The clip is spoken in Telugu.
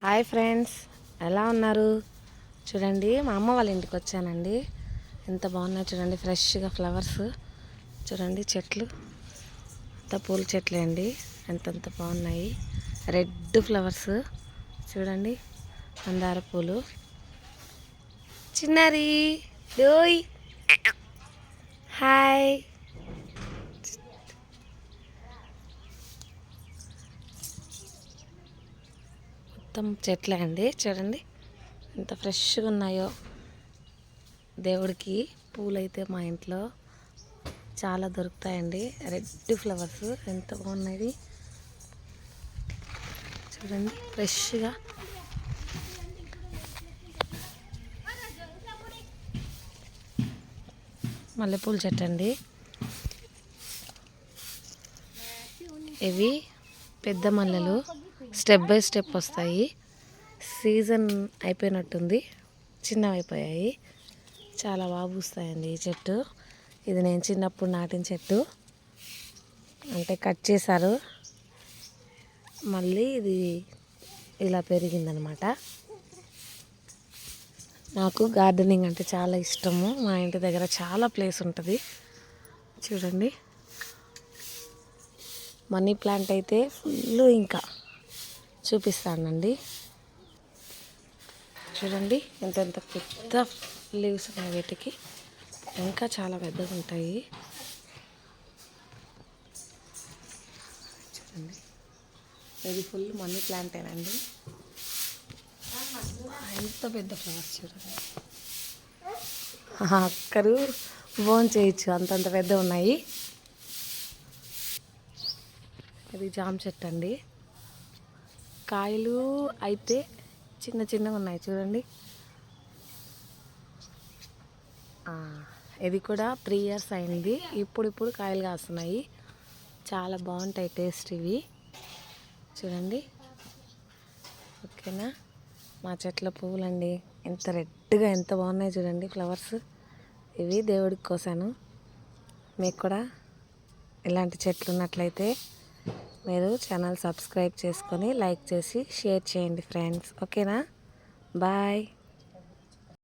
హాయ్ ఫ్రెండ్స్, ఎలా ఉన్నారు? చూడండి, మా అమ్మ వాళ్ళ ఇంటికి వచ్చానండి. ఎంత బాగున్నాయి చూడండి, ఫ్రెష్గా ఫ్లవర్స్. చూడండి చెట్లు, అంత పూల చెట్లే అండి. ఎంతెంత బాగున్నాయి, రెడ్ ఫ్లవర్స్. చూడండి, మందార పూలు. చిన్నారి డోయ్, హాయ్. మొత్తం చెట్లే అండి. చూడండి ఎంత ఫ్రెష్గా ఉన్నాయో. దేవుడికి పూలైతే మా ఇంట్లో చాలా దొరుకుతాయండి. రెడ్ ఫ్లవర్స్ ఎంత బాగున్నాయి చూడండి, ఫ్రెష్గా. మల్లెపూల చెట్టు అండి. ఇవి పెద్ద మల్లెలు, స్టెప్ బై స్టెప్ వస్తాయి. సీజన్ అయిపోయినట్టుంది, చిన్నవి అయిపోయాయి. చాలా బాగా పూస్తాయండి ఈ చెట్టు. ఇది నేను చిన్నప్పుడు నాటిన చెట్టు, అంటే కట్ చేశారు, మళ్ళీ ఇది ఇలా పెరిగిందనమాట. నాకు గార్డెనింగ్ అంటే చాలా ఇష్టము. మా ఇంటి దగ్గర చాలా ప్లేస్ ఉంటుంది. చూడండి, మనీ ప్లాంట్ అయితే ఫుల్, ఇంకా చూపిస్తానండి. చూడండి ఎంత పెద్ద లీవ్స్ ఉన్నాయి వీటికి, ఇంకా చాలా పెద్దగా ఉంటాయి. చూడండి, ఇది ఫుల్ మనీ ప్లాంటేనండి. ఎంత పెద్ద ఫ్లవర్స్ చూడండి. అక్కరు బోన్ చేయొచ్చు, అంతంత పెద్ద ఉన్నాయి. ఇది జామ చెట్టు అండి. కాయలు అయితే చిన్న చిన్నగా ఉన్నాయి చూడండి. ఇది కూడా 3 years అయింది. ఇప్పుడు కాయలు కాస్తున్నాయి. చాలా బాగుంటాయి టేస్ట్ ఇవి. చూడండి, ఓకేనా. మా చెట్ల పువ్వులండి, ఎంత రెడ్గా ఎంత బాగున్నాయి చూడండి ఫ్లవర్స్. ఇవి దేవుడికి కోసాను. మీకు కూడా ఇలాంటి చెట్లు ఉన్నట్లయితే మీరు ఛానల్ సబ్స్క్రైబ్ చేసుకొని లైక్ చేసి షేర్ చేయండి ఫ్రెండ్స్. ఓకేనా, బాయ్.